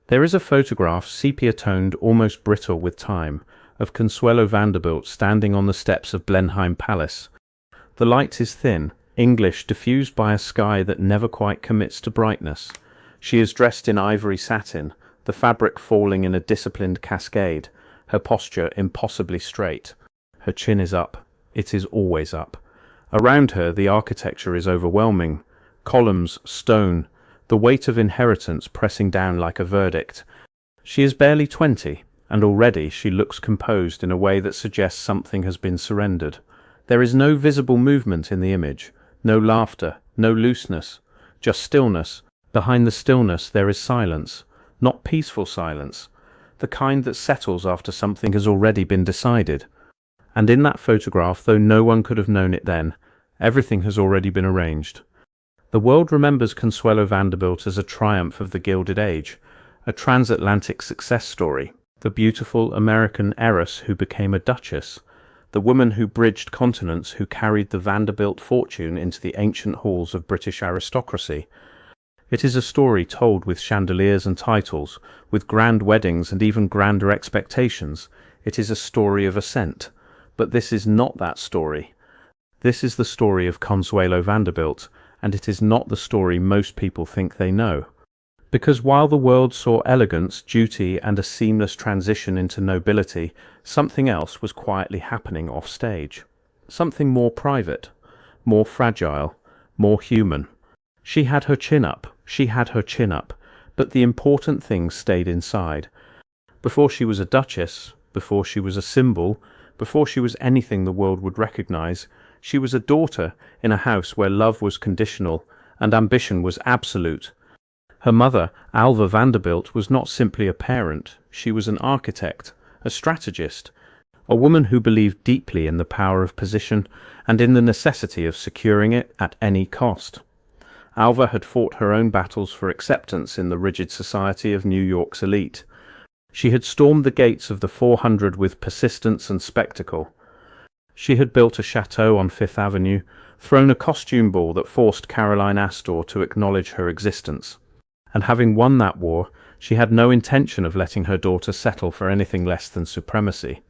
There is a photograph, sepia-toned, almost brittle with time, of Consuelo Vanderbilt standing on the steps of Blenheim Palace. The light is thin, English, diffused by a sky that never quite commits to brightness. She is dressed in ivory satin, the fabric falling in a disciplined cascade, her posture impossibly straight. Her chin is up. It is always up. Around her the architecture is overwhelming. Columns, stone, the weight of inheritance pressing down like a verdict. She is barely 20, and already she looks composed in a way that suggests something has been surrendered. There is no visible movement in the image, no laughter, no looseness, just stillness. Behind the stillness there is silence, not peaceful silence, the kind that settles after something has already been decided. And in that photograph, though no one could have known it then, everything has already been arranged. The world remembers Consuelo Vanderbilt as a triumph of the Gilded Age, a transatlantic success story, the beautiful American heiress who became a duchess, the woman who bridged continents, who carried the Vanderbilt fortune into the ancient halls of British aristocracy. It is a story told with chandeliers and titles, with grand weddings and even grander expectations. It is a story of ascent. But this is not that story. This is the story of Consuelo Vanderbilt, and it is not the story most people think they know. Because while the world saw elegance, duty, and a seamless transition into nobility, something else was quietly happening off stage. Something more private, more fragile, more human. She had her chin up, but the important things stayed inside. Before she was a duchess, before she was a symbol, before she was anything the world would recognize, she was a daughter in a house where love was conditional and ambition was absolute. Her mother, Alva Vanderbilt, was not simply a parent, she was an architect, a strategist, a woman who believed deeply in the power of position and in the necessity of securing it at any cost. Alva had fought her own battles for acceptance in the rigid society of New York's elite. She had stormed the gates of the 400 with persistence and spectacle. She had built a chateau on Fifth Avenue, thrown a costume ball that forced Caroline Astor to acknowledge her existence. And having won that war, she had no intention of letting her daughter settle for anything less than supremacy.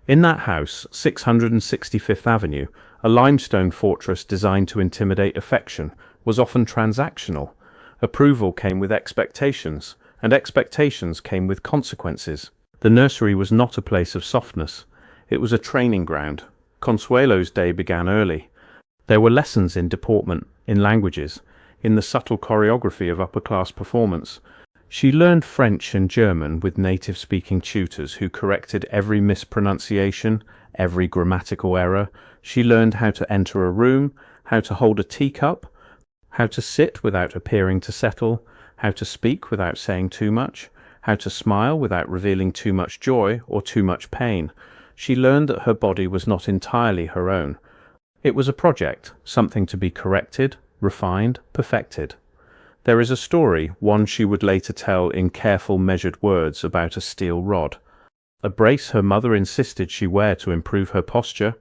In that house, 665th Avenue, a limestone fortress designed to intimidate affection, was often transactional. Approval came with expectations, and expectations came with consequences. The nursery was not a place of softness. It was a training ground. Consuelo's day began early. There were lessons in deportment, in languages, in the subtle choreography of upper-class performance. She learned French and German with native-speaking tutors who corrected every mispronunciation, every grammatical error. She learned how to enter a room, how to hold a teacup, how to sit without appearing to settle, how to speak without saying too much, how to smile without revealing too much joy or too much pain. She learned that her body was not entirely her own. It was a project, something to be corrected, refined, perfected. There is a story, one she would later tell in careful, measured words, about a steel rod. A brace her mother insisted she wear to improve her posture,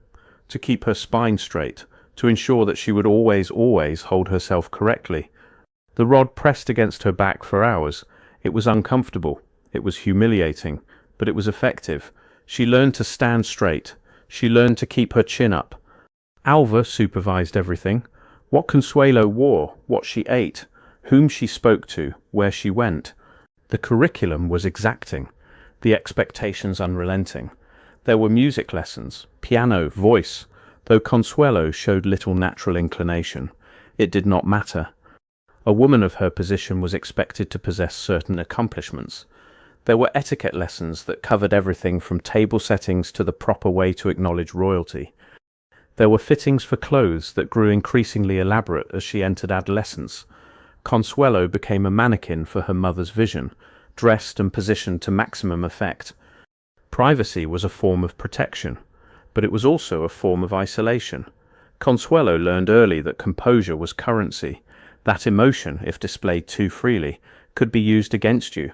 to keep her spine straight, to ensure that she would always hold herself correctly. The rod pressed against her back for hours. It was uncomfortable. It was humiliating, but it was effective. She learned to stand straight. She learned to keep her chin up. Alva supervised everything. What Consuelo wore, what she ate, whom she spoke to, where she went. The curriculum was exacting, the expectations unrelenting. There were music lessons, piano, voice. Though Consuelo showed little natural inclination, it did not matter. A woman of her position was expected to possess certain accomplishments. There were etiquette lessons that covered everything from table settings to the proper way to acknowledge royalty. There were fittings for clothes that grew increasingly elaborate as she entered adolescence. Consuelo became a mannequin for her mother's vision, dressed and positioned to maximum effect. Privacy was a form of protection, but it was also a form of isolation. Consuelo learned early that composure was currency, that emotion, if displayed too freely, could be used against you,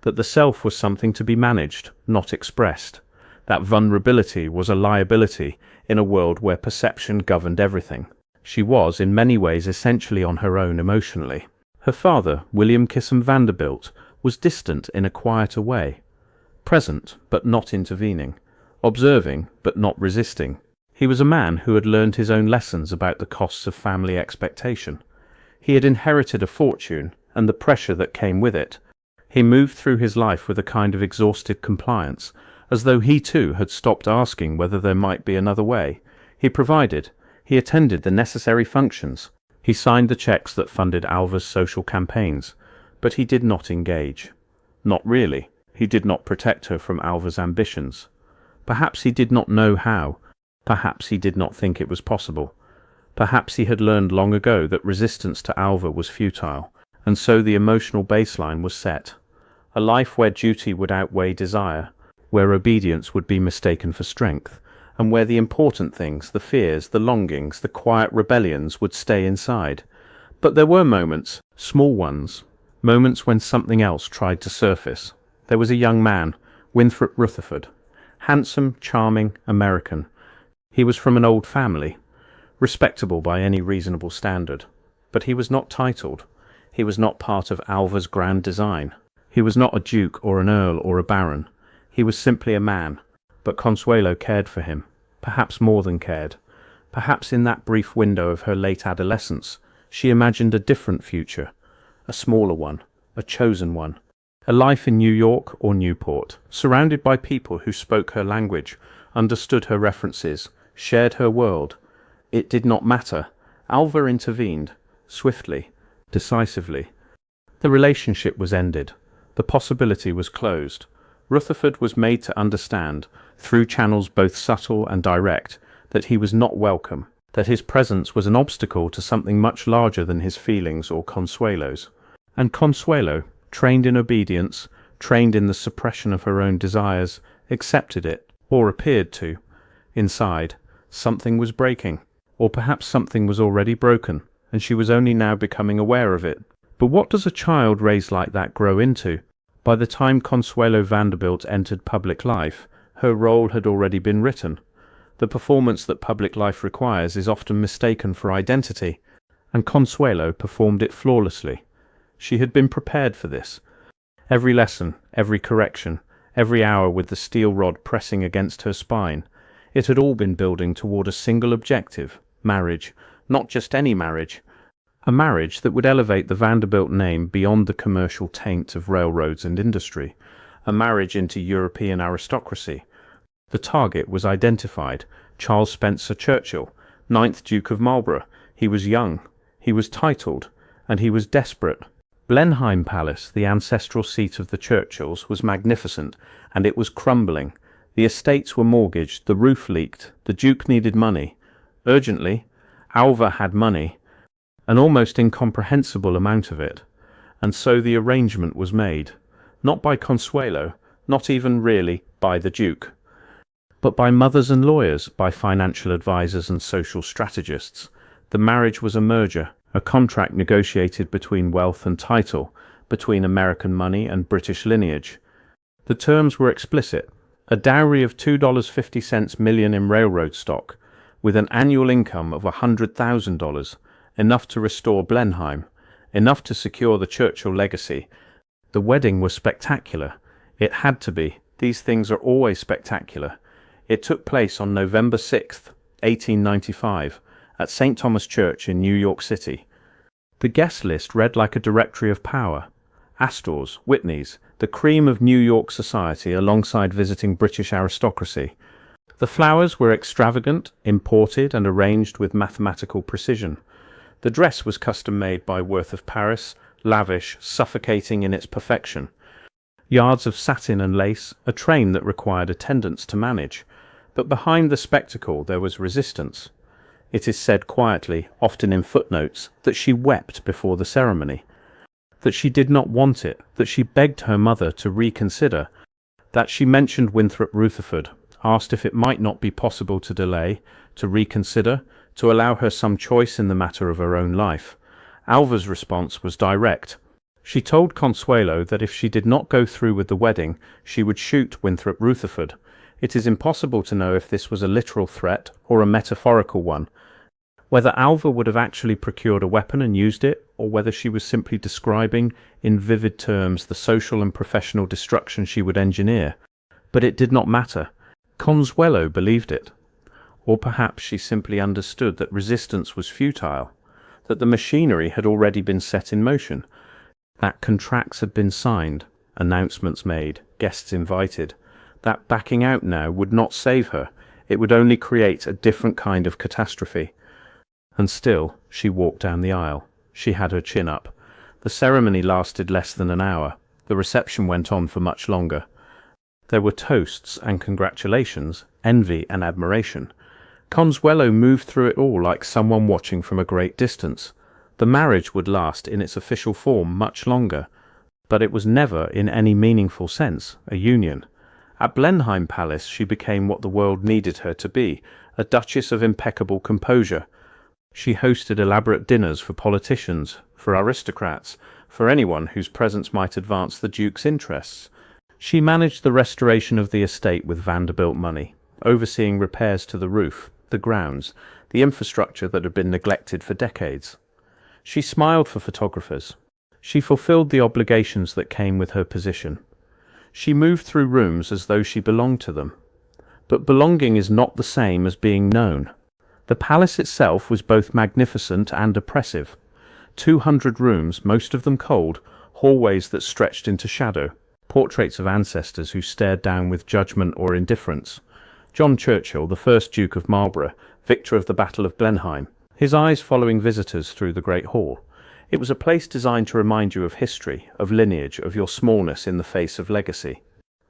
that the self was something to be managed, not expressed, that vulnerability was a liability in a world where perception governed everything. She was, in many ways, essentially on her own emotionally. Her father, William Kissam Vanderbilt, was distant in a quieter way, present but not intervening, observing but not resisting. He was a man who had learned his own lessons about the costs of family expectation. He had inherited a fortune and the pressure that came with it. He moved through his life with a kind of exhausted compliance, as though he too had stopped asking whether there might be another way. He provided, he attended the necessary functions, he signed the checks that funded Alva's social campaigns, but he did not engage. Not really. He did not protect her from Alva's ambitions. Perhaps he did not know how. Perhaps he did not think it was possible. Perhaps he had learned long ago that resistance to Alva was futile, and so the emotional baseline was set. A life where duty would outweigh desire, where obedience would be mistaken for strength, and where the important things, the fears, the longings, the quiet rebellions would stay inside. But there were moments, small ones, moments when something else tried to surface. There was a young man, Winthrop Rutherford, handsome, charming, American. He was from an old family, respectable by any reasonable standard, but he was not titled. He was not part of Alva's grand design. He was not a duke or an earl or a baron. He was simply a man, but Consuelo cared for him, perhaps more than cared. Perhaps in that brief window of her late adolescence, she imagined a different future, a smaller one, a chosen one, a life in New York or Newport, surrounded by people who spoke her language, understood her references, shared her world. It did not matter. Alva intervened, swiftly, decisively. The relationship was ended. The possibility was closed. Rutherford was made to understand, through channels both subtle and direct, that he was not welcome, that his presence was an obstacle to something much larger than his feelings or Consuelo's. And Consuelo, trained in obedience, trained in the suppression of her own desires, accepted it, or appeared to. Inside, something was breaking, or perhaps something was already broken, and she was only now becoming aware of it. But what does a child raised like that grow into? By the time Consuelo Vanderbilt entered public life, her role had already been written. The performance that public life requires is often mistaken for identity, and Consuelo performed it flawlessly. She had been prepared for this. Every lesson, every correction, every hour with the steel rod pressing against her spine, it had all been building toward a single objective, marriage, not just any marriage, a marriage that would elevate the Vanderbilt name beyond the commercial taint of railroads and industry, a marriage into European aristocracy. The target was identified, Charles Spencer Churchill, 9th Duke of Marlborough. He was young, he was titled, and he was desperate. Blenheim Palace, the ancestral seat of the Churchills, was magnificent, and it was crumbling. The estates were mortgaged, the roof leaked, the Duke needed money. Urgently, Alva had money, an almost incomprehensible amount of it, and so the arrangement was made, not by Consuelo, not even really by the Duke, but by mothers and lawyers, by financial advisors and social strategists. The marriage was a merger, a contract negotiated between wealth and title, between American money and British lineage. The terms were explicit: a dowry of $2.50 million in railroad stock, with an annual income of $100,000, enough to restore Blenheim, enough to secure the Churchill legacy. The wedding was spectacular. It had to be. These things are always spectacular. It took place on November 6th, 1895, at St. Thomas Church in New York City. The guest list read like a directory of power. Astors, Whitneys, the cream of New York society alongside visiting British aristocracy. The flowers were extravagant, imported, and arranged with mathematical precision. The dress was custom-made by Worth of Paris, lavish, suffocating in its perfection. Yards of satin and lace, a train that required attendants to manage. But behind the spectacle there was resistance. It is said quietly, often in footnotes, that she wept before the ceremony, that she did not want it, that she begged her mother to reconsider, that she mentioned Winthrop Rutherford, asked if it might not be possible to delay, to reconsider, to allow her some choice in the matter of her own life. Alva's response was direct. She told Consuelo that if she did not go through with the wedding, she would shoot Winthrop Rutherford. It is impossible to know if this was a literal threat or a metaphorical one. Whether Alva would have actually procured a weapon and used it, or whether she was simply describing in vivid terms the social and professional destruction she would engineer, but it did not matter. Consuelo believed it. Or perhaps she simply understood that resistance was futile, that the machinery had already been set in motion, that contracts had been signed, announcements made, guests invited, that backing out now would not save her, it would only create a different kind of catastrophe. And still, she walked down the aisle. She had her chin up. The ceremony lasted less than an hour. The reception went on for much longer. There were toasts and congratulations, envy and admiration. Consuelo moved through it all like someone watching from a great distance. The marriage would last in its official form much longer, but it was never, in any meaningful sense, a union. At Blenheim Palace she became what the world needed her to be, a duchess of impeccable composure. She hosted elaborate dinners for politicians, for aristocrats, for anyone whose presence might advance the Duke's interests. She managed the restoration of the estate with Vanderbilt money, overseeing repairs to the roof, the grounds, the infrastructure that had been neglected for decades. She smiled for photographers. She fulfilled the obligations that came with her position. She moved through rooms as though she belonged to them. But belonging is not the same as being known. The palace itself was both magnificent and oppressive. 200 rooms, most of them cold, hallways that stretched into shadow, portraits of ancestors who stared down with judgment or indifference. John Churchill, the first Duke of Marlborough, victor of the Battle of Blenheim, his eyes following visitors through the great hall. It was a place designed to remind you of history, of lineage, of your smallness in the face of legacy.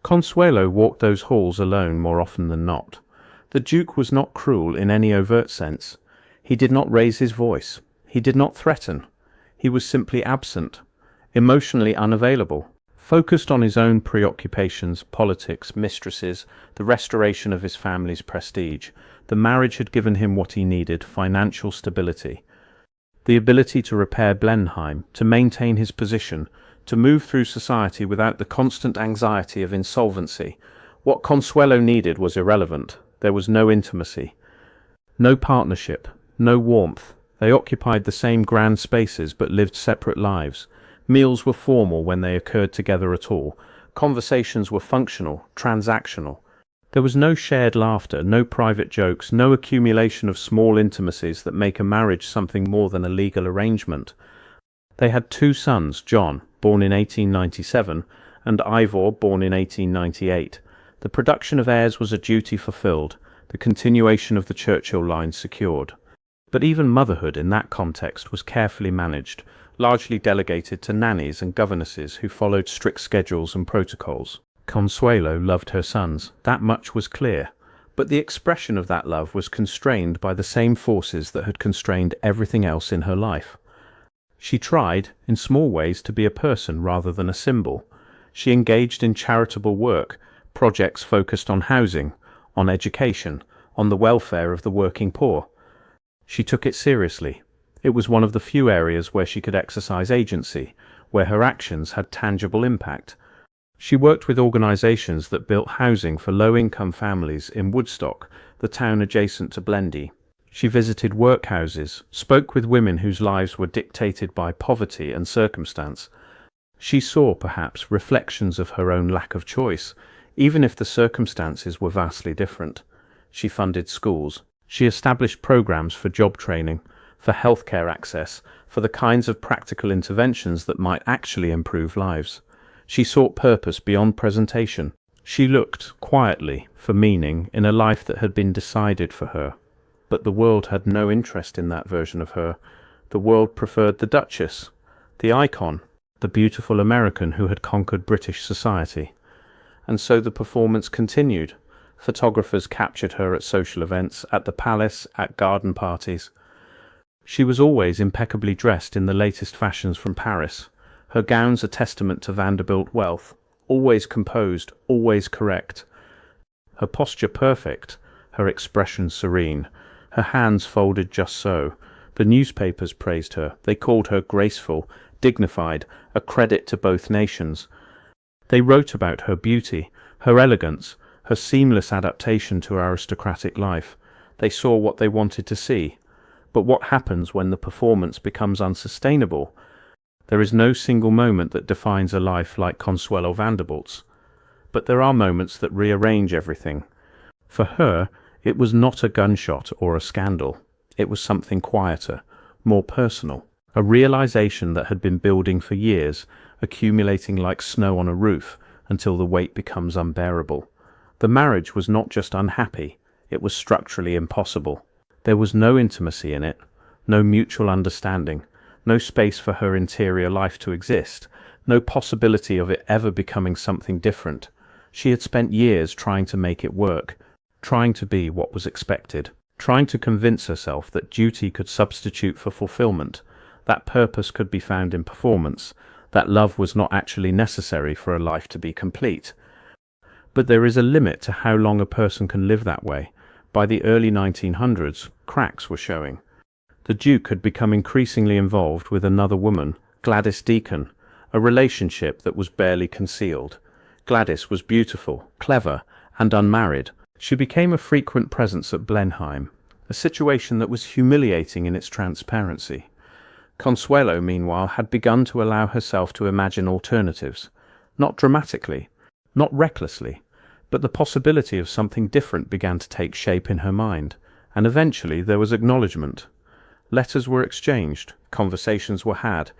Consuelo walked those halls alone more often than not. The Duke was not cruel in any overt sense. He did not raise his voice. He did not threaten. He was simply absent, emotionally unavailable, focused on his own preoccupations, politics, mistresses, the restoration of his family's prestige. The marriage had given him what he needed, financial stability, the ability to repair Blenheim, to maintain his position, to move through society without the constant anxiety of insolvency. What Consuelo needed was irrelevant. There was no intimacy, no partnership, no warmth. They occupied the same grand spaces but lived separate lives. Meals were formal when they occurred together at all. Conversations were functional, transactional. There was no shared laughter, no private jokes, no accumulation of small intimacies that make a marriage something more than a legal arrangement. They had 2 sons, John, born in 1897, and Ivor, born in 1898. The production of heirs was a duty fulfilled, the continuation of the Churchill line secured. But even motherhood in that context was carefully managed, largely delegated to nannies and governesses who followed strict schedules and protocols. Consuelo loved her sons, that much was clear, but the expression of that love was constrained by the same forces that had constrained everything else in her life. She tried, in small ways, to be a person rather than a symbol. She engaged in charitable work, projects focused on housing, on education, on the welfare of the working poor. She took it seriously. It was one of the few areas where she could exercise agency, where her actions had tangible impact. She worked with organisations that built housing for low-income families in Woodstock, the town adjacent to Blendy. She visited workhouses, spoke with women whose lives were dictated by poverty and circumstance. She saw, perhaps, reflections of her own lack of choice, even if the circumstances were vastly different. She funded schools. She established programs for job training, for healthcare access, for the kinds of practical interventions that might actually improve lives. She sought purpose beyond presentation. She looked, quietly, for meaning in a life that had been decided for her. But the world had no interest in that version of her. The world preferred the Duchess, the icon, the beautiful American who had conquered British society. And so the performance continued. Photographers captured her at social events, at the palace, at garden parties. She was always impeccably dressed in the latest fashions from Paris, her gowns a testament to Vanderbilt wealth, always composed, always correct. Her posture perfect, her expression serene, her hands folded just so. The newspapers praised her. They called her graceful, dignified, a credit to both nations. They wrote about her beauty, her elegance, her seamless adaptation to aristocratic life. They saw what they wanted to see. But what happens when the performance becomes unsustainable? There is no single moment that defines a life like Consuelo Vanderbilt's. But there are moments that rearrange everything. For her, it was not a gunshot or a scandal. It was something quieter, more personal. A realization that had been building for years, accumulating like snow on a roof until the weight becomes unbearable. The marriage was not just unhappy, it was structurally impossible. There was no intimacy in it, no mutual understanding, no space for her interior life to exist, no possibility of it ever becoming something different. She had spent years trying to make it work, trying to be what was expected, trying to convince herself that duty could substitute for fulfillment, that purpose could be found in performance, that love was not actually necessary for a life to be complete. But there is a limit to how long a person can live that way. By the early 1900s, cracks were showing. The Duke had become increasingly involved with another woman, Gladys Deacon, a relationship that was barely concealed. Gladys was beautiful, clever, and unmarried. She became a frequent presence at Blenheim, a situation that was humiliating in its transparency. Consuelo, meanwhile, had begun to allow herself to imagine alternatives, not dramatically, not recklessly, but the possibility of something different began to take shape in her mind, and eventually there was acknowledgement. Letters were exchanged, conversations were had,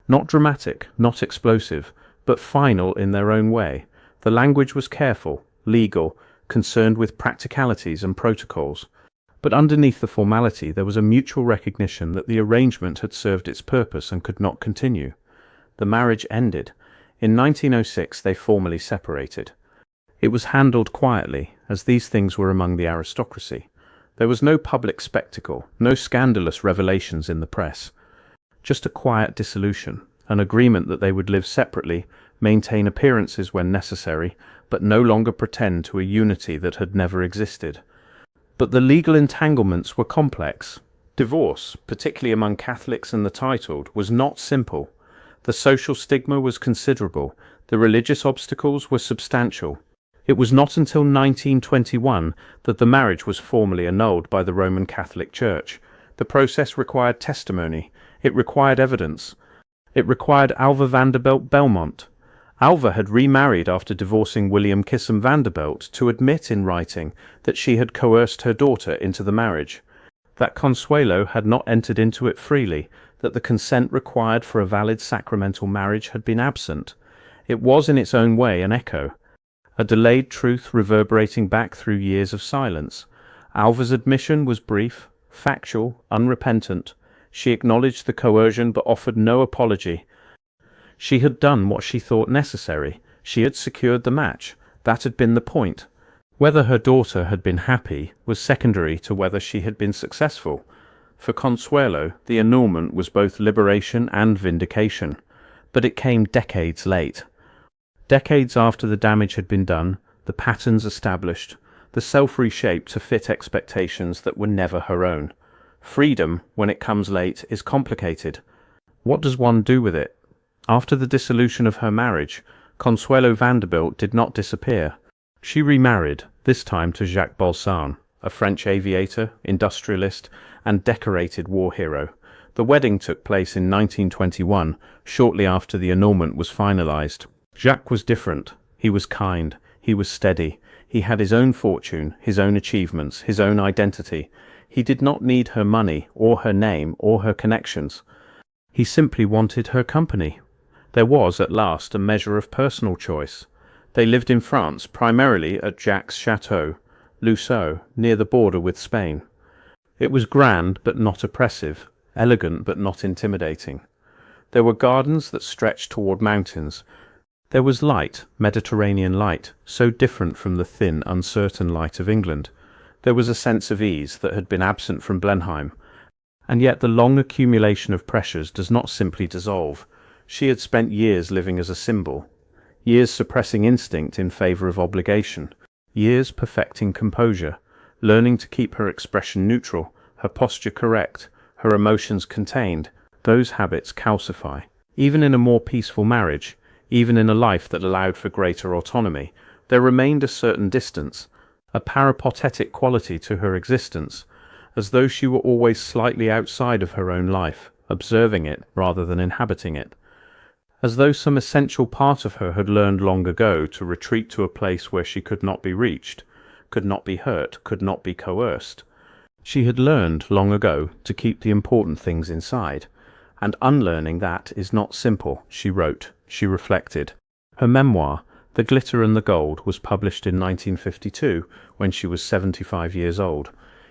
not dramatic, not explosive, but final in their own way. The language was careful, legal, concerned with practicalities and protocols. But underneath the formality there was a mutual recognition that the arrangement had served its purpose and could not continue. The marriage ended. In 1906 they formally separated. It was handled quietly, as these things were among the aristocracy. There was no public spectacle, no scandalous revelations in the press. Just a quiet dissolution, an agreement that they would live separately, maintain appearances when necessary, but no longer pretend to a unity that had never existed. But the legal entanglements were complex. Divorce, particularly among Catholics and the titled, was not simple. The social stigma was considerable. The religious obstacles were substantial. It was not until 1921 that the marriage was formally annulled by the Roman Catholic Church. The process required testimony. It required evidence. It required Alva Vanderbilt Belmont. Alva had remarried after divorcing William Kissam Vanderbilt to admit in writing that she had coerced her daughter into the marriage, that Consuelo had not entered into it freely, that the consent required for a valid sacramental marriage had been absent. It was in its own way an echo, a delayed truth reverberating back through years of silence. Alva's admission was brief, factual, unrepentant. She acknowledged the coercion but offered no apology. She had done what she thought necessary. She had secured the match. That had been the point. Whether her daughter had been happy was secondary to whether she had been successful. For Consuelo, the annulment was both liberation and vindication. But it came decades late. Decades after the damage had been done, the patterns established, the self reshaped to fit expectations that were never her own. Freedom, when it comes late, is complicated. What does one do with it? After the dissolution of her marriage, Consuelo Vanderbilt did not disappear. She remarried, this time to Jacques Bolsarn, a French aviator, industrialist, and decorated war hero. The wedding took place in 1921, shortly after the annulment was finalized. Jacques was different. He was kind. He was steady. He had his own fortune, his own achievements, his own identity. He did not need her money, or her name, or her connections. He simply wanted her company. There was, at last, a measure of personal choice. They lived in France, primarily at Jacques' chateau, Luceau, near the border with Spain. It was grand but not oppressive, elegant but not intimidating. There were gardens that stretched toward mountains. There was light, Mediterranean light, so different from the thin, uncertain light of England. There was a sense of ease that had been absent from Blenheim. And yet the long accumulation of pressures does not simply dissolve. She had spent years living as a symbol, years suppressing instinct in favor of obligation, years perfecting composure, learning to keep her expression neutral, her posture correct, her emotions contained. Those habits calcify. Even in a more peaceful marriage, even in a life that allowed for greater autonomy, there remained a certain distance, a peripatetic quality to her existence, as though she were always slightly outside of her own life, observing it rather than inhabiting it, as though some essential part of her had learned long ago to retreat to a place where she could not be reached, could not be hurt, could not be coerced. She had learned long ago to keep the important things inside, and unlearning that is not simple, she wrote, she reflected. Her memoir, The Glitter and the Gold, was published in 1952 when she was 75 years old.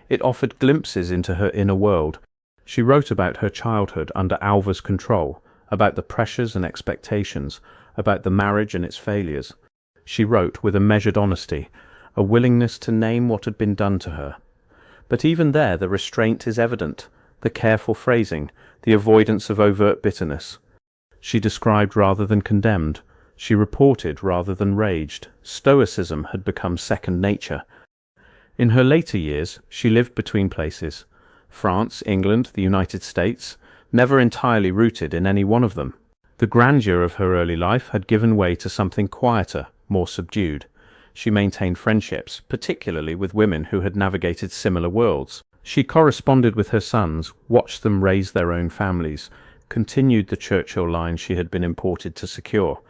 It offered glimpses into her inner world. She wrote about her childhood under Alva's control, about the pressures and expectations, about the marriage and its failures. She wrote with a measured honesty, a willingness to name what had been done to her. But even there the restraint is evident, the careful phrasing, the avoidance of overt bitterness. She described rather than condemned. She reported rather than raged. Stoicism had become second nature. In her later years, she lived between places. France, England, the United States, never entirely rooted in any one of them. The grandeur of her early life had given way to something quieter, more subdued. She maintained friendships, particularly with women who had navigated similar worlds. She corresponded with her sons, watched them raise their own families, continued the Churchill line she had been imported to secure.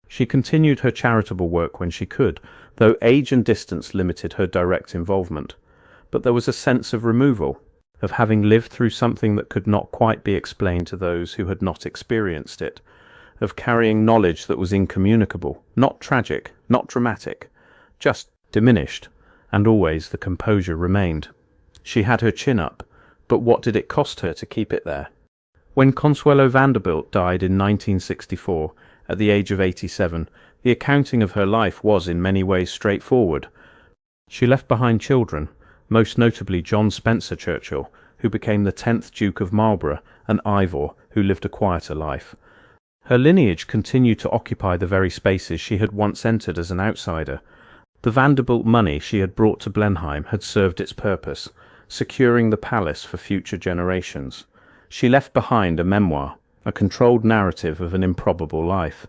She continued her charitable work when she could, though age and distance limited her direct involvement. But there was a sense of removal, of having lived through something that could not quite be explained to those who had not experienced it, of carrying knowledge that was incommunicable, not tragic, not dramatic, just diminished, and always the composure remained. She had her chin up, but what did it cost her to keep it there? When Consuelo Vanderbilt died in 1964, at the age of 87, the accounting of her life was in many ways straightforward. She left behind children, most notably John Spencer Churchill, who became the 10th Duke of Marlborough, and Ivor, who lived a quieter life. Her lineage continued to occupy the very spaces she had once entered as an outsider. The Vanderbilt money she had brought to Blenheim had served its purpose, securing the palace for future generations. She left behind a memoir, a controlled narrative of an improbable life.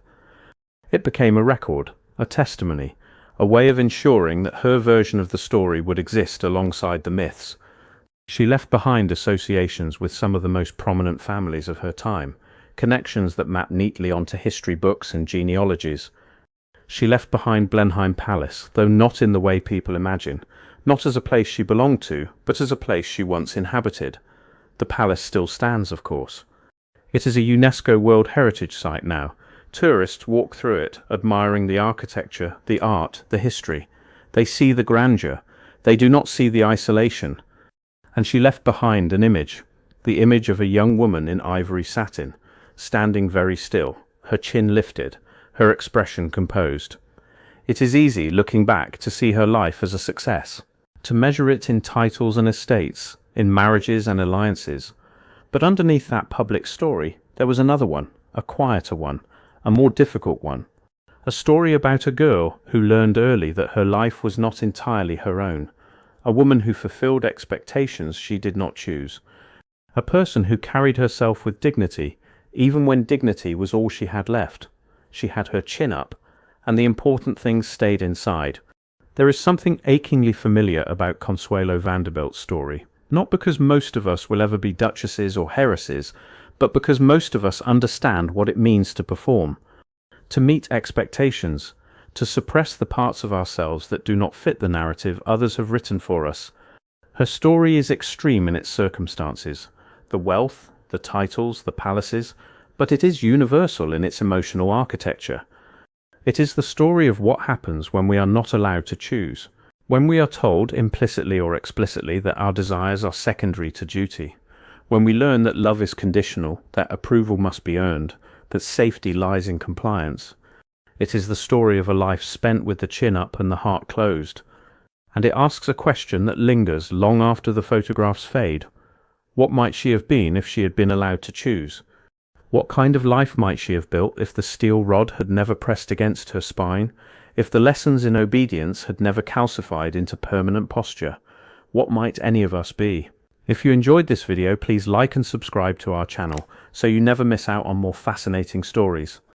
It became a record, a testimony, a way of ensuring that her version of the story would exist alongside the myths. She left behind associations with some of the most prominent families of her time, connections that map neatly onto history books and genealogies. She left behind Blenheim Palace, though not in the way people imagine, not as a place she belonged to, but as a place she once inhabited. The palace still stands, of course. It is a UNESCO World Heritage Site now. Tourists walk through it, admiring the architecture, the art, the history. They see the grandeur. They do not see the isolation. And she left behind an image, the image of a young woman in ivory satin, standing very still, her chin lifted, her expression composed. It is easy, looking back, to see her life as a success, to measure it in titles and estates, in marriages and alliances. But underneath that public story, there was another one, a quieter one, a more difficult one. A story about a girl who learned early that her life was not entirely her own, a woman who fulfilled expectations she did not choose, a person who carried herself with dignity, even when dignity was all she had left. She had her chin up, and the important things stayed inside. There is something achingly familiar about Consuelo Vanderbilt's story, not because most of us will ever be duchesses or heiresses, but because most of us understand what it means to perform, to meet expectations, to suppress the parts of ourselves that do not fit the narrative others have written for us. Her story is extreme in its circumstances, the wealth, the titles, the palaces, but it is universal in its emotional architecture. It is the story of what happens when we are not allowed to choose, when we are told, implicitly or explicitly, that our desires are secondary to duty, when we learn that love is conditional, that approval must be earned, that safety lies in compliance. It is the story of a life spent with the chin up and the heart closed, and it asks a question that lingers long after the photographs fade. What might she have been if she had been allowed to choose? What kind of life might she have built if the steel rod had never pressed against her spine, if the lessons in obedience had never calcified into permanent posture? What might any of us be? If you enjoyed this video, please like and subscribe to our channel so you never miss out on more fascinating stories.